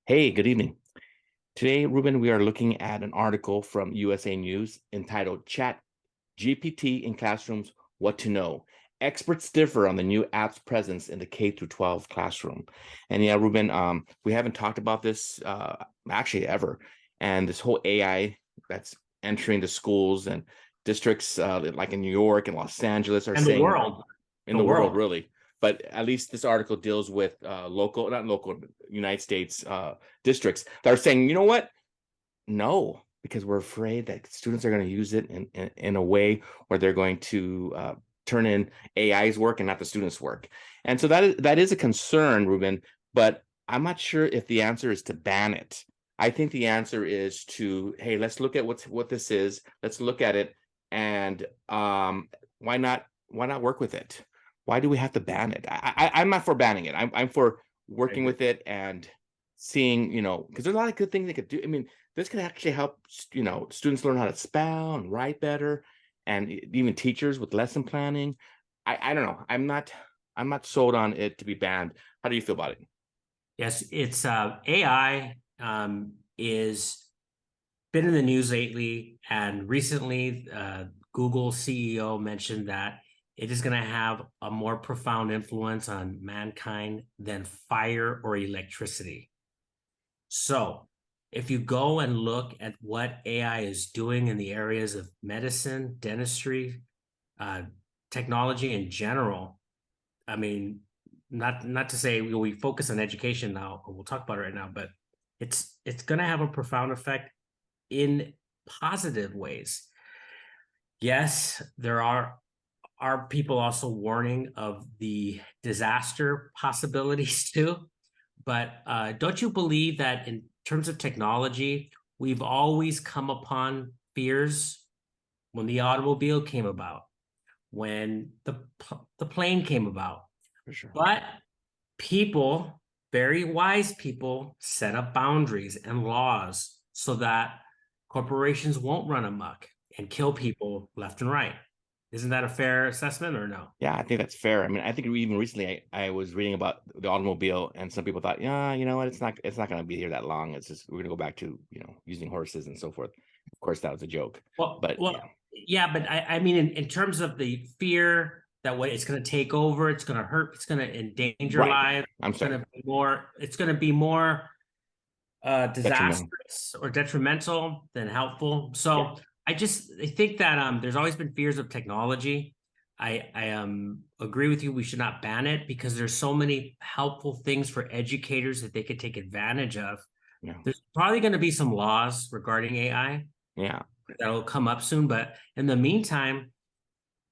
Hey, good evening. Today, Ruben, we are looking at an article from USA News entitled Chat GPT in Classrooms, What to Know. Experts differ on the new app's presence in the K through 12 classroom. And yeah, Ruben, we haven't talked about this actually ever. And this whole AI that's entering the schools and districts like in New York and Los Angeles are And the saying world, in the the world, world. really. But at least this article deals with local, not local, United States districts that are saying, you know what? No, because we're afraid that students are going to use it in a way where they're going to turn in AI's work and not the students' work. And so that is a concern, Ruben. But I'm not sure if the answer is to ban it. I think the answer is to, hey, let's look at what this is. Let's look at it, and why not work with it? Why do we have to ban it? I'm not for banning it. I'm for I working agree. with it and seeing, because there's a lot of good things they could do. I mean, this can actually help, students learn how to spell and write better, and even teachers with lesson planning. I don't know. I'm not sold on it to be banned. How do you feel about it? Yes, it's AI is been in the news lately, and recently Google CEO mentioned that it is going to have a more profound influence on mankind than fire or electricity. So, if you go and look at what AI is doing in the areas of medicine, dentistry, uh, technology in general, I mean, not to say we focus on education now, we'll talk about it right now, but it's going to have a profound effect in positive ways. Yes, there are people also warning of the disaster possibilities too. But don't you believe that in terms of technology, we've always come upon fears when the automobile came about, when the plane came about, For sure. but people, very wise people, set up boundaries and laws so that corporations won't run amok and kill people left and right. Isn't that a fair assessment or no? Yeah, I think that's fair. I mean, I think even recently I was reading about the automobile, and some people thought, yeah, you know what, it's not going to be here that long. It's just we're going to go back to using horses and so forth. Of course, that was a joke, Well, but well, yeah, yeah, but I mean, in terms of the fear that what it's going to take over, it's going to hurt, it's going to endanger right. lives, I'm sorry, it's going to be more detrimental. disastrous or detrimental than helpful. Yeah, So I think that there's always been fears of technology. I agree with you. We should not ban it because there's so many helpful things for educators that they could take advantage of. yeah, There's probably going to be some laws regarding AI yeah. that'll come up soon, but in the meantime,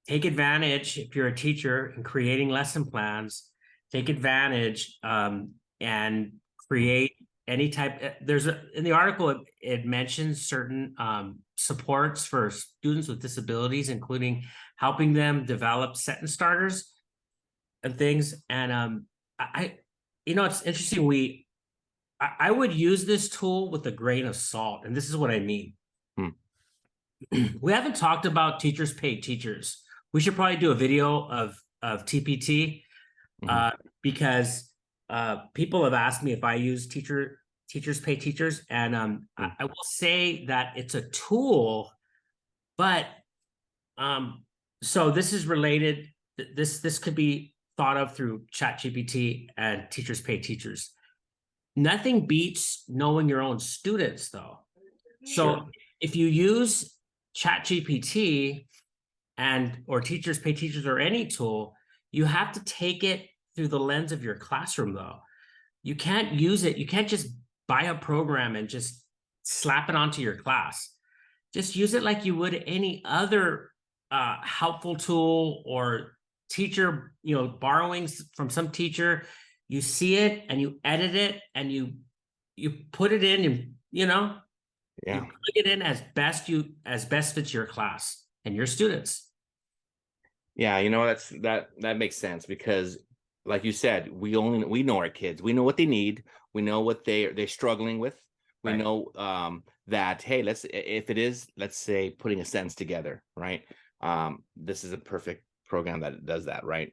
take advantage if you're a teacher in creating lesson plans. Take advantage and create any type. In the article it mentions certain supports for students with disabilities, including helping them develop sentence starters and things. And I it's interesting. I would use this tool with a grain of salt, and this is what I mean. Hmm. We haven't talked about teachers pay teachers. We should probably do a video of TPT Hmm. uh, because people have asked me if I use teachers pay teachers, and Hmm. I will say that it's a tool, but um, so this is related. This could be thought of through Chat GPT and teachers pay teachers. Nothing beats knowing your own students, though. Sure. So if you use Chat GPT and or teachers pay teachers or any tool, you have to take it through the lens of your classroom though. You can't use it, you can't just buy a program and just slap it onto your class. Just use it like you would any other helpful tool or teacher, borrowing from some teacher. You see it and you edit it and you put it in and you Yeah. plug it in as best fits your class and your students. Yeah, that makes sense because, like you said, we know our kids. We know what they need. We know what they're struggling with. We Right. know that, hey, if it is, let's say, putting a sentence together, right? This is a perfect program that does that, right?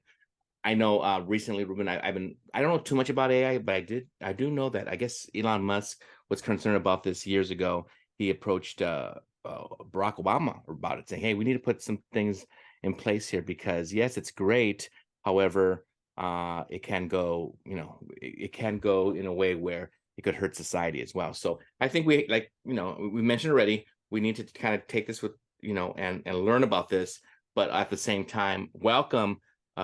I know recently, Ruben, I don't know too much about AI, but I do know that I guess Elon Musk was concerned about this years ago. He approached Barack Obama about it, saying, "Hey, we need to put some things in place here because yes, it's great. However, it can go, it can go in a way where it could hurt society as well." So I think we mentioned already, we need to kind of take this with, and learn about this, but at the same time, welcome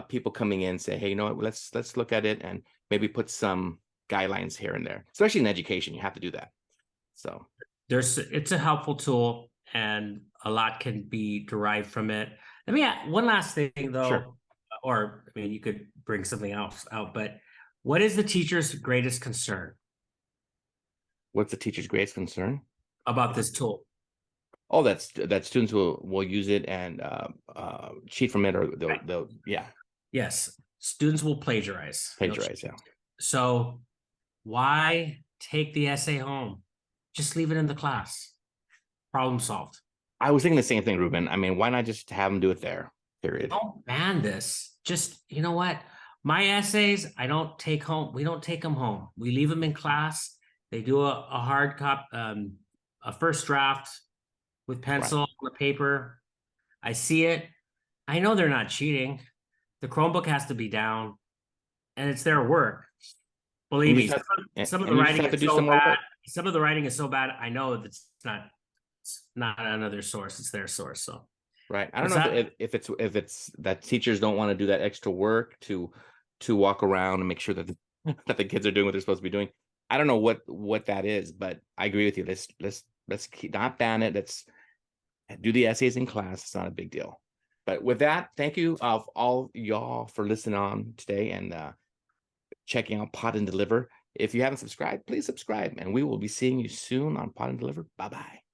people coming in, say, hey, you know what, let's look at it and maybe put some guidelines here and there, especially in education. You have to do that. So It's a helpful tool and a lot can be derived from it. Let me add one last thing sure. though, or I mean, you could bring something else out, but what is the teacher's greatest concern What's the teacher's greatest concern? about this tool? Oh, that students will use it and cheat from it, or they'll yeah, Yes, students will plagiarize. They'll plagiarize. cheat. Yeah. So why take the essay home? Just leave it in the class. Problem solved. I was thinking the same thing, Ruben. I mean, why not just have them do it there? Period. Don't ban this. Just, you know what? My essays, I don't take home. We don't take them home. We leave them in class. They do a hard cop, a first draft with Right. pencil on the paper. I see it. I know they're not cheating. The Chromebook has to be down, and it's their work. And Believe you me, just have some of the and you just writing have to is do so some more bad. work. Some of the writing is so bad. I know that it's not another source. It's their source. So Right. I don't what's know that? if it's that teachers don't want to do that extra work to walk around and make sure that that the kids are doing what they're supposed to be doing. I don't know what that is, but I agree with you. Let's not ban it. Let's do the essays in class. It's not a big deal. But with that, thank you of all y'all for listening on today and checking out Pod and Deliver. If you haven't subscribed, please subscribe, and we will be seeing you soon on Pod and Deliver. Bye bye.